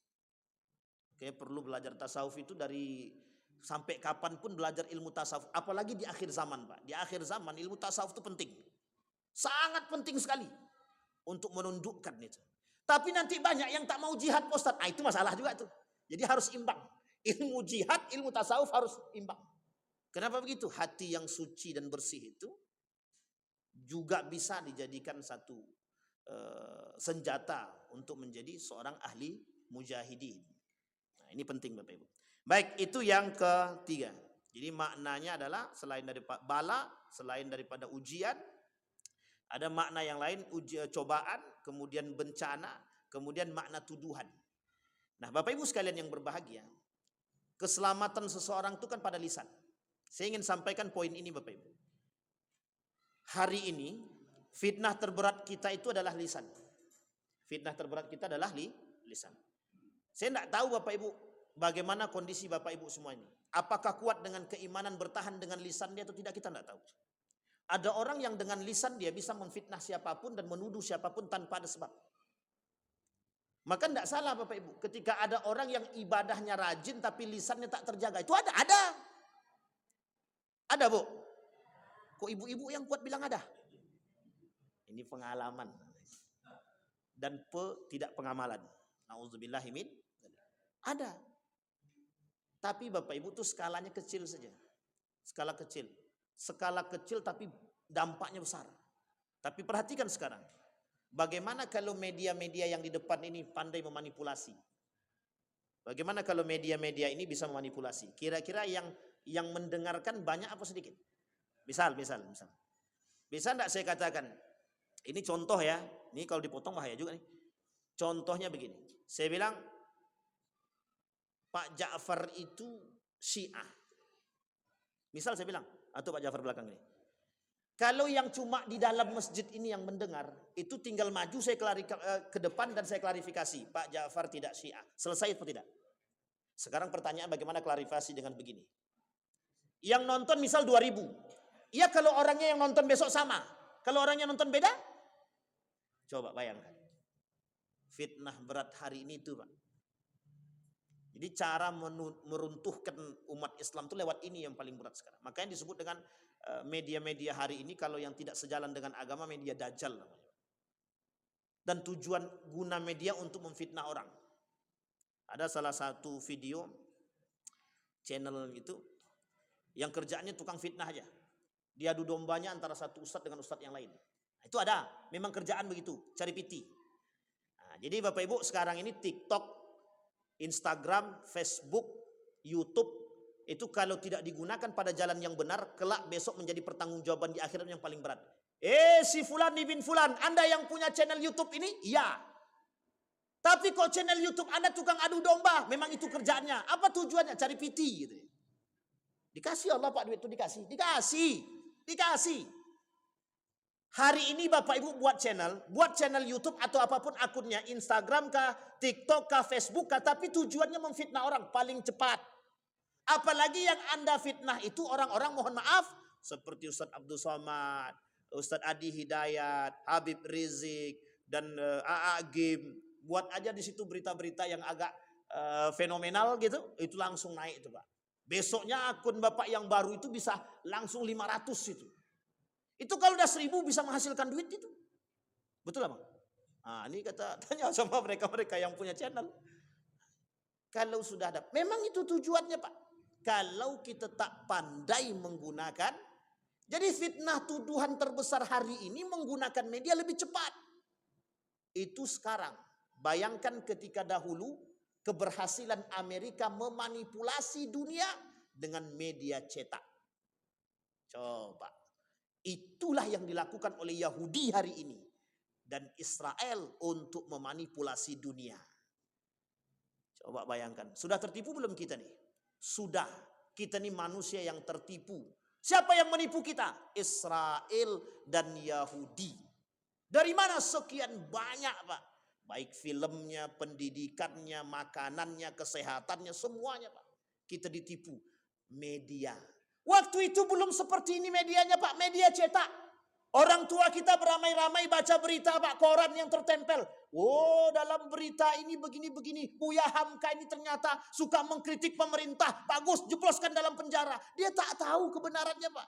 Oke, perlu belajar tasawuf itu dari sampai kapanpun belajar ilmu tasawuf. Apalagi di akhir zaman Pak. Di akhir zaman ilmu tasawuf itu penting. Sangat penting sekali untuk menundukkan itu. Tapi nanti banyak yang tak mau jihad Pak Ustaz. Itu masalah juga tuh. Jadi harus imbang. Ilmu jihad, ilmu tasawuf harus imbang. Kenapa begitu? Hati yang suci dan bersih itu juga bisa dijadikan satu senjata untuk menjadi seorang ahli mujahidin. Nah, ini penting Bapak Ibu. Baik, itu yang ketiga. Jadi maknanya adalah selain daripada bala, selain daripada ujian, ada makna yang lain, cobaan, kemudian bencana, kemudian makna tuduhan. Nah, Bapak Ibu sekalian yang berbahagia, keselamatan seseorang itu kan pada lisan. Saya ingin sampaikan poin ini Bapak Ibu. Hari ini fitnah terberat kita itu adalah lisan. Fitnah terberat kita adalah lisan. Saya tidak tahu Bapak Ibu bagaimana kondisi Bapak Ibu semua ini. Apakah kuat dengan keimanan bertahan dengan lisan dia atau tidak, kita tidak tahu. Ada orang yang dengan lisan dia bisa memfitnah siapapun dan menuduh siapapun tanpa ada sebab. Maka tidak salah Bapak Ibu ketika ada orang yang ibadahnya rajin tapi lisannya tak terjaga. Itu ada. Ada Bu. Kok ibu-ibu yang kuat bilang ada? Ini pengalaman. Dan tidak pengamalan. Nauzubillahimin. Ada. Tapi Bapak Ibu tuh skalanya kecil saja. Skala kecil. Skala kecil tapi dampaknya besar. Tapi perhatikan sekarang. Bagaimana kalau media-media yang di depan ini pandai memanipulasi? Bagaimana kalau media-media ini bisa memanipulasi? Kira-kira yang mendengarkan banyak apa sedikit? Misal. Bisa enggak saya katakan, ini contoh ya, ini kalau dipotong bahaya juga nih. Contohnya begini, saya bilang Pak Ja'far itu Syiah. Misal saya bilang, atau Pak Ja'far belakang ini. Kalau yang cuma di dalam masjid ini yang mendengar, itu tinggal maju saya ke depan dan saya klarifikasi. Pak Ja'far tidak Syiah. Selesai atau tidak? Sekarang pertanyaan bagaimana klarifikasi dengan begini. Yang nonton misal 2.000. Ya kalau orangnya yang nonton besok sama. Kalau orangnya nonton beda? Coba bayangkan. Fitnah berat hari ini itu Pak. Jadi cara meruntuhkan umat Islam itu lewat ini yang paling berat sekarang. Makanya disebut dengan media-media hari ini kalau yang tidak sejalan dengan agama media dajjal namanya. Dan tujuan guna media untuk memfitnah orang. Ada salah satu video channel itu yang kerjaannya tukang fitnah aja. Dia adu dombanya antara satu ustadz dengan ustadz yang lain. Nah, itu ada, memang kerjaan begitu, cari piti. Nah, jadi Bapak Ibu sekarang ini TikTok, Instagram, Facebook, YouTube itu kalau tidak digunakan pada jalan yang benar, kelak besok menjadi pertanggungjawaban di akhirat yang paling berat. Si Fulan bin Fulan, Anda yang punya channel YouTube ini? Iya. Tapi kok channel YouTube Anda tukang adu domba? Memang itu kerjaannya. Apa tujuannya? Cari piti gitu. Dikasih Allah Pak duit itu dikasih. Hari ini Bapak Ibu buat channel YouTube atau apapun akunnya, Instagram kah, TikTok kah, Facebook kah, tapi tujuannya memfitnah orang paling cepat. Apalagi yang Anda fitnah itu orang-orang mohon maaf seperti Ustadz Abdul Somad, Ustadz Adi Hidayat, Habib Rizik dan AA Gim. Buat aja di situ berita-berita yang agak fenomenal gitu, itu langsung naik itu Pak. Besoknya akun Bapak yang baru itu bisa langsung 500 itu. Itu kalau udah 1.000 bisa menghasilkan duit itu. Betul lah Bang? Nah, ini tanya sama mereka-mereka yang punya channel. Kalau sudah ada, memang itu tujuannya Pak. Kalau kita tak pandai menggunakan, jadi fitnah tuduhan terbesar hari ini menggunakan media lebih cepat. Itu sekarang. Bayangkan ketika dahulu keberhasilan Amerika memanipulasi dunia dengan media cetak. Coba. Itulah yang dilakukan oleh Yahudi hari ini. Dan Israel untuk memanipulasi dunia. Coba bayangkan. Sudah tertipu belum kita nih? Sudah. Kita nih manusia yang tertipu. Siapa yang menipu kita? Israel dan Yahudi. Dari mana sekian banyak Pak? Baik filmnya, pendidikannya, makanannya, kesehatannya, semuanya Pak. Kita ditipu. Media. Waktu itu belum seperti ini medianya Pak, media cetak. Orang tua kita beramai-ramai baca berita Pak, koran yang tertempel. Oh, dalam berita ini begini-begini. Buya Hamka ini ternyata suka mengkritik pemerintah. Bagus, jebloskan dalam penjara. Dia tak tahu kebenarannya Pak.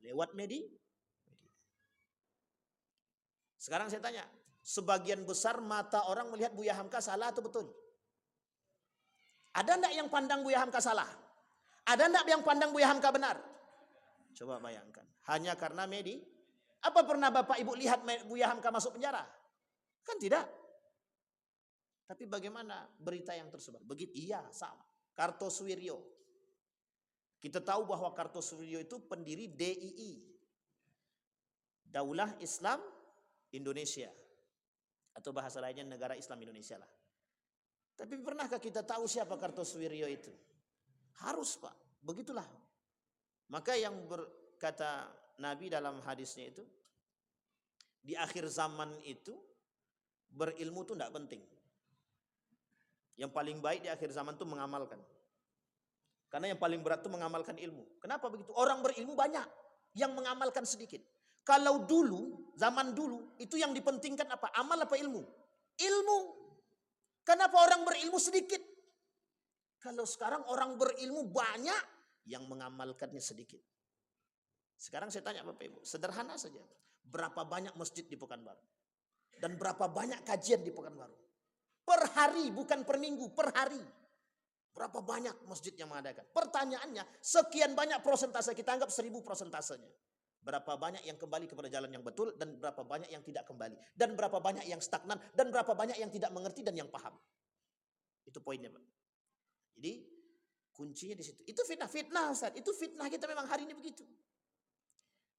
Lewat media. Sekarang saya tanya, sebagian besar mata orang melihat Buya Hamka salah atau betul? Ada enggak yang pandang Buya Hamka salah? Ada enggak yang pandang Buya Hamka benar? Coba bayangkan. Hanya karena media. Apa pernah Bapak Ibu lihat Buya Hamka masuk penjara? Kan tidak. Tapi bagaimana berita yang tersebar? Begitu, iya sama. Kartosuwiryo. Kita tahu bahwa Kartosuwiryo itu pendiri DII. Daulah Islam Indonesia. Atau bahasa lainnya Negara Islam Indonesia lah. Tapi pernahkah kita tahu siapa Kartosuwiryo itu? Harus Pak, begitulah. Maka yang berkata Nabi dalam hadisnya itu, di akhir zaman itu berilmu itu tidak penting. Yang paling baik di akhir zaman itu mengamalkan. Karena yang paling berat itu mengamalkan ilmu. Kenapa begitu? Orang berilmu banyak, yang mengamalkan sedikit. Kalau dulu, zaman dulu, itu yang dipentingkan apa? Amal apa ilmu? Ilmu. Kenapa orang berilmu sedikit? Kalau sekarang orang berilmu banyak, yang mengamalkannya sedikit. Sekarang saya tanya Bapak Ibu, sederhana saja. Berapa banyak masjid di Pekanbaru? Dan berapa banyak kajian di Pekanbaru? Per hari, bukan per minggu, per hari. Berapa banyak masjid yang mengadakan? Pertanyaannya, sekian banyak prosentase, kita anggap 1000 prosentasenya. Berapa banyak yang kembali kepada jalan yang betul, dan berapa banyak yang tidak kembali. Dan berapa banyak yang stagnan, dan berapa banyak yang tidak mengerti dan yang paham. Itu poinnya Pak. Jadi, kuncinya di situ. Itu fitnah, Ustaz. Itu fitnah kita memang hari ini begitu.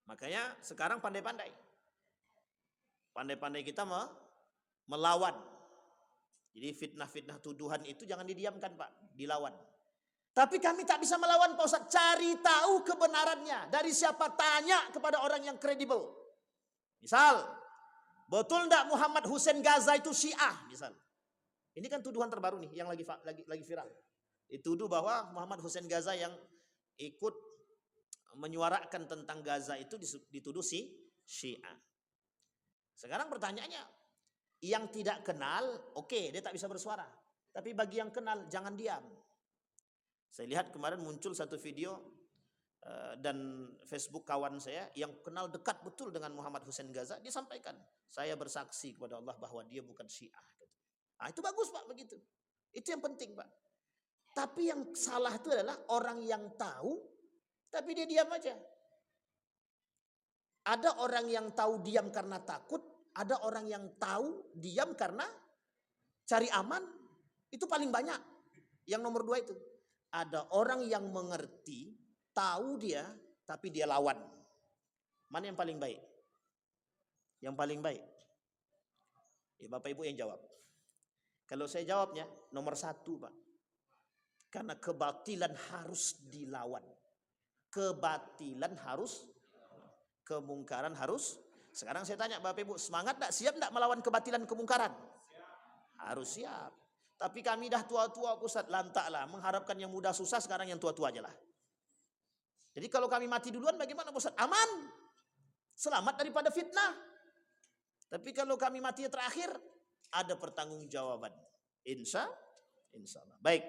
Makanya sekarang pandai-pandai. Pandai-pandai kita melawan. Jadi fitnah-fitnah tuduhan itu jangan didiamkan Pak, dilawan. Tapi kami tak bisa melawan Pak Ustaz. Cari tahu kebenarannya. Dari siapa? Tanya kepada orang yang kredibel. Misal, betul enggak Muhammad Hussein Gaza itu Syiah? Misal. Ini kan tuduhan terbaru nih yang lagi viral. Dituduh bahwa Muhammad Hussein Gaza yang ikut menyuarakan tentang Gaza itu dituduh Syiah. Sekarang pertanyaannya, yang tidak kenal, oke, dia tak bisa bersuara. Tapi bagi yang kenal, jangan diam. Saya lihat kemarin muncul satu video dan Facebook kawan saya yang kenal dekat betul dengan Muhammad Hussein Gaza, dia sampaikan, saya bersaksi kepada Allah bahwa dia bukan Syiah. Nah, itu bagus Pak begitu. Itu yang penting Pak. Tapi yang salah itu adalah orang yang tahu, tapi dia diam aja. Ada orang yang tahu diam karena takut, ada orang yang tahu diam karena cari aman. Itu paling banyak. Yang nomor 2 itu. Ada orang yang mengerti, tahu dia, tapi dia lawan. Mana yang paling baik? Yang paling baik? Ya Bapak Ibu yang jawab. Kalau saya jawabnya, nomor 1 Pak. Karena kebatilan harus dilawan. Kebatilan harus, kemungkaran harus. Sekarang saya tanya Bapak Ibu, semangat tak? Siap tak melawan kebatilan kemungkaran? Harus siap. Tapi kami dah tua-tua Ustaz, lantaklah mengharapkan yang muda susah, sekarang yang tua-tua aja lah. Jadi kalau kami mati duluan bagaimana Ustaz? Aman. Selamat daripada fitnah. Tapi kalau kami mati terakhir, ada pertanggungjawaban. Insya Allah. Baik.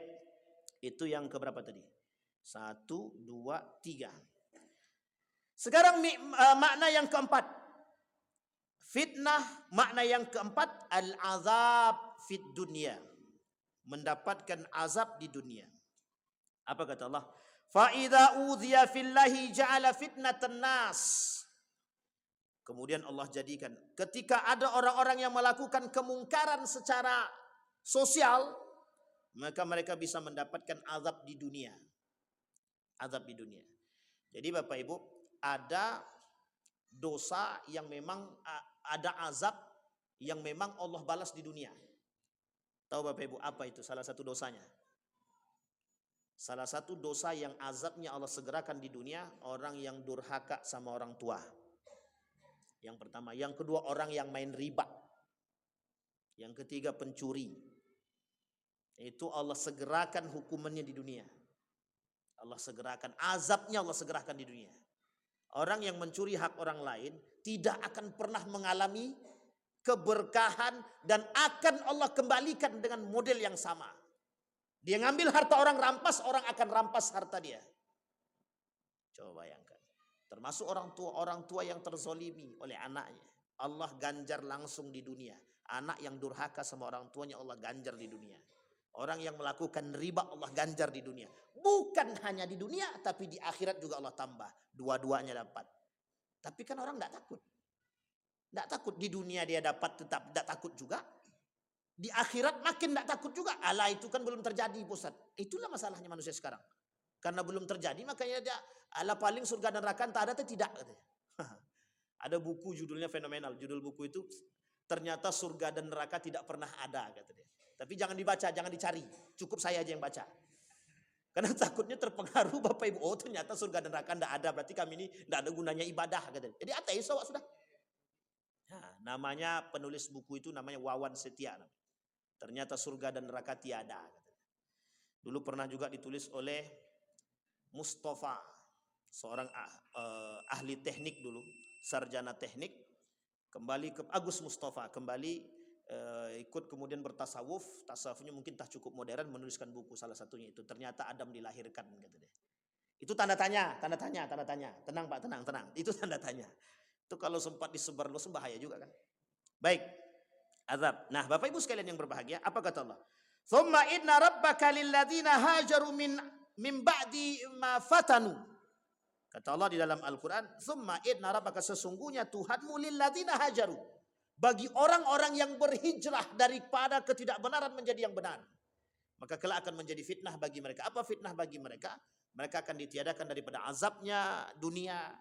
Itu yang keberapa tadi? 1, 2, 3. Sekarang makna yang keempat. Fitnah, makna yang keempat, al-azab fit dunia. Mendapatkan azab di dunia. Apa kata Allah? Fa idza udhiya fillahi ja'ala fitnatan nas. Kemudian Allah jadikan ketika ada orang-orang yang melakukan kemungkaran secara sosial, maka mereka bisa mendapatkan azab di dunia. Azab di dunia. Jadi Bapak Ibu, ada dosa yang memang ada azab yang memang Allah balas di dunia. Tahu Bapak Ibu apa itu salah satu dosanya? Salah satu dosa yang azabnya Allah segerakan di dunia, orang yang durhaka sama orang tua. Yang pertama. Yang kedua, orang yang main riba. Yang ketiga, pencuri. Itu Allah segerakan hukumannya di dunia. Allah segerakan, azabnya Allah segerakan di dunia. Orang yang mencuri hak orang lain tidak akan pernah mengalami keberkahan dan akan Allah kembalikan dengan model yang sama. Dia ngambil harta orang, rampas, orang akan rampas harta dia. Coba bayangkan. Termasuk orang tua yang terzolimi oleh anaknya. Allah ganjar langsung di dunia. Anak yang durhaka sama orang tuanya Allah ganjar di dunia. Orang yang melakukan riba Allah ganjar di dunia. Bukan hanya di dunia, tapi di akhirat juga Allah tambah. Dua-duanya dapat. Tapi kan orang tidak takut. Tidak takut. Di dunia dia dapat tetap tidak takut juga. Di akhirat makin tidak takut juga. Allah itu kan belum terjadi, Ustaz. Itulah masalahnya manusia sekarang. Karena belum terjadi makanya dia Allah paling surga dan neraka tak ada atau tidak. Ada buku judulnya fenomenal. Judul buku itu ternyata surga dan neraka tidak pernah ada, kata dia. Tapi jangan dibaca, jangan dicari. Cukup saya aja yang baca. Karena takutnya terpengaruh Bapak Ibu. Oh ternyata surga dan neraka tidak ada. Berarti kami ini tidak ada gunanya ibadah. Kata dia. Jadi ateis awak sudah. Nah, namanya penulis buku itu namanya Wawan Setia. Ternyata surga dan neraka tiada. Dulu pernah juga ditulis oleh Mustafa. Seorang ahli teknik dulu. Sarjana teknik. Kembali ke Agus Mustafa. Kembali ikut kemudian bertasawuf, tasawufnya mungkin tak cukup modern, menuliskan buku salah satunya itu ternyata Adam dilahirkan, kata dia. Itu tanda tanya. Tenang Pak, tenang. Itu tanda tanya. Itu kalau sempat disebar luas bahaya juga kan. Baik. Azab. Nah, Bapak Ibu sekalian yang berbahagia, apa kata Allah? Tsumma inna rabbaka lilladzina hajaru min ba'di ma fatanu. Kata Allah di dalam Al-Qur'an, tsumma inna rabbaka, sesungguhnya Tuhanmu lilladzina hajaru, bagi orang-orang yang berhijrah daripada ketidakbenaran menjadi yang benar. Maka kelak akan menjadi fitnah bagi mereka. Apa fitnah bagi mereka? Mereka akan ditiadakan daripada azabnya dunia.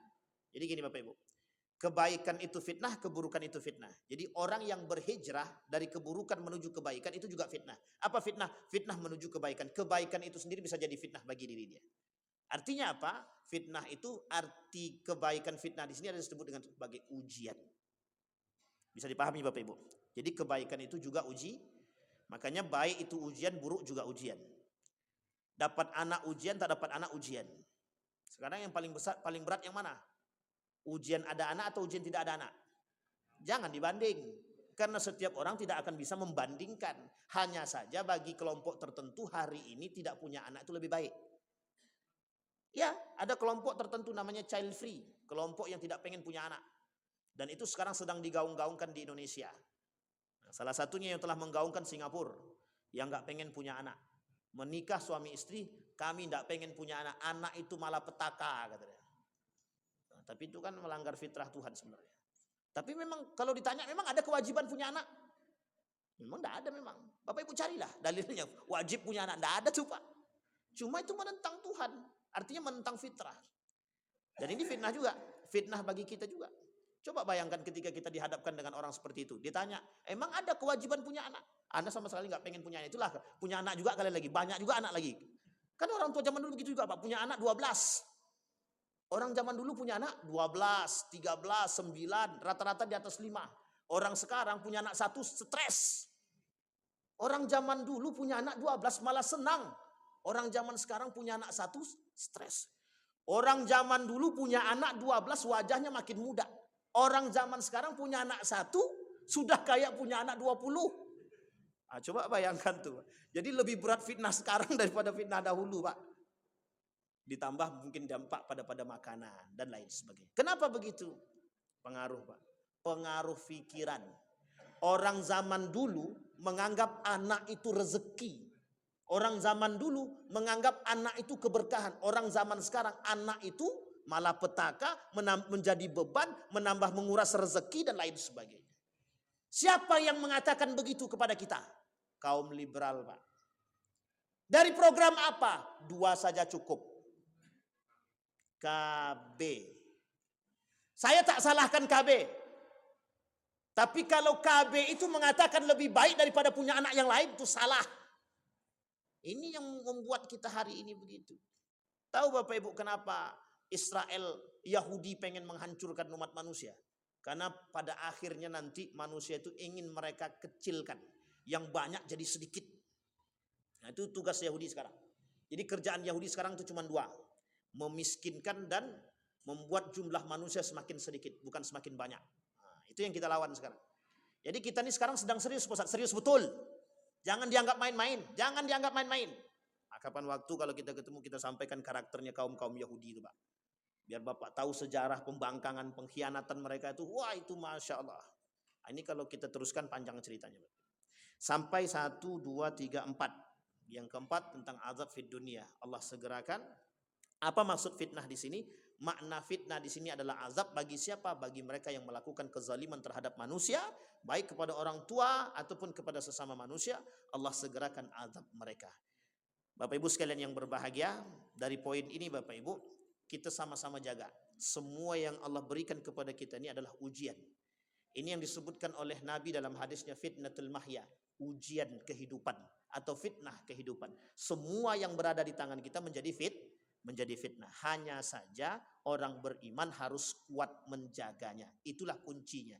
Jadi gini Bapak Ibu. Kebaikan itu fitnah, keburukan itu fitnah. Jadi orang yang berhijrah dari keburukan menuju kebaikan itu juga fitnah. Apa fitnah? Fitnah menuju kebaikan. Kebaikan itu sendiri bisa jadi fitnah bagi diri dia. Artinya apa? Fitnah itu arti kebaikan fitnah di sini ada disebut dengan sebagai ujian. Bisa dipahami Bapak Ibu. Jadi kebaikan itu juga uji. Makanya baik itu ujian, buruk juga ujian. Dapat anak ujian, tak dapat anak ujian. Sekarang yang paling besar, paling berat yang mana? Ujian ada anak atau ujian tidak ada anak? Jangan dibanding. Karena setiap orang tidak akan bisa membandingkan. Hanya saja bagi kelompok tertentu hari ini tidak punya anak itu lebih baik. Ya, ada kelompok tertentu namanya child free. Kelompok yang tidak pengen punya anak. Dan itu sekarang sedang digaung-gaungkan di Indonesia. Nah, salah satunya yang telah menggaungkan Singapura. Yang gak pengen punya anak. Menikah suami istri, kami gak pengen punya anak. Anak itu malah petaka, katanya. Nah, tapi itu kan melanggar fitrah Tuhan sebenarnya. Tapi memang kalau ditanya, memang ada kewajiban punya anak? Memang gak ada memang. Bapak Ibu carilah dalilnya. Wajib punya anak, gak ada tuh Pak. Cuma itu menentang Tuhan. Artinya menentang fitrah. Dan ini fitnah juga. Fitnah bagi kita juga. Coba bayangkan ketika kita dihadapkan dengan orang seperti itu. Ditanya, emang ada kewajiban punya anak? Anda sama sekali nggak pengen punya anak. Itulah, punya anak juga kali lagi. Banyak juga anak lagi. Kan orang tua zaman dulu begitu juga Pak. Punya anak 12. Orang zaman dulu punya anak 12, 13, 9. Rata-rata di atas 5. Orang sekarang punya anak 1 stres. Orang zaman dulu punya anak 12 malah senang. Orang zaman sekarang punya anak 1 stres. Orang zaman dulu punya anak 12 wajahnya makin muda. Orang zaman sekarang punya anak 1 sudah kayak punya anak 20. Nah, coba bayangkan tuh. Jadi lebih berat fitnah sekarang daripada fitnah dahulu Pak. Ditambah mungkin dampak pada makanan dan lain sebagainya. Kenapa begitu? Pengaruh Pak. Pengaruh pikiran. Orang zaman dulu menganggap anak itu rezeki. Orang zaman dulu menganggap anak itu keberkahan. Orang zaman sekarang anak itu malah petaka, menjadi beban, menambah menguras rezeki dan lain sebagainya. Siapa yang mengatakan begitu kepada kita? Kaum liberal Pak. Dari program apa? 2 saja cukup. KB. Saya tak salahkan KB. Tapi kalau KB itu mengatakan lebih baik daripada punya anak yang lain, itu salah. Ini yang membuat kita hari ini begitu. Tahu Bapak Ibu kenapa Israel, Yahudi pengen menghancurkan umat manusia? Karena pada akhirnya nanti manusia itu ingin mereka kecilkan. Yang banyak jadi sedikit. Nah itu tugas Yahudi sekarang. Jadi kerjaan Yahudi sekarang itu cuma 2. Memiskinkan dan membuat jumlah manusia semakin sedikit. Bukan semakin banyak. Nah, itu yang kita lawan sekarang. Jadi kita ini sekarang sedang serius Ustaz. Serius betul. Jangan dianggap main-main. Jangan dianggap main-main. Nah, kapan waktu kalau kita ketemu kita sampaikan karakternya kaum-kaum Yahudi itu Pak. Biar Bapak tahu sejarah pembangkangan, pengkhianatan mereka itu. Wah itu Masya Allah. Nah, ini kalau kita teruskan panjang ceritanya Pak. Sampai 1, 2, 3, 4. Yang keempat tentang azab fid dunia. Allah segerakan. Apa maksud fitnah di sini? Makna fitnah di sini adalah azab bagi siapa? Bagi mereka yang melakukan kezaliman terhadap manusia, baik kepada orang tua ataupun kepada sesama manusia. Allah segerakan azab mereka. Bapak Ibu sekalian yang berbahagia, dari poin ini Bapak Ibu, kita sama-sama jaga. Semua yang Allah berikan kepada kita ini adalah ujian. Ini yang disebutkan oleh Nabi dalam hadisnya fitnatul mahya, ujian kehidupan atau fitnah kehidupan. Semua yang berada di tangan kita menjadi fitnah. Hanya saja orang beriman harus kuat menjaganya. Itulah kuncinya.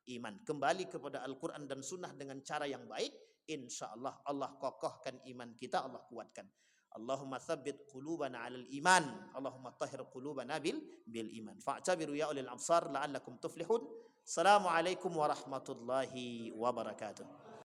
Iman. Kembali kepada Al-Quran dan Sunnah dengan cara yang baik. Insya Allah Allah kokohkan iman kita, Allah kuatkan. Allahumma tsabbit qulubana 'alal iman. Allahumma tahhir qulubana bil iman. Fa'tabiru ya ulil absar la'allakum tuflihun. Assalamualaikum warahmatullahi wabarakatuh.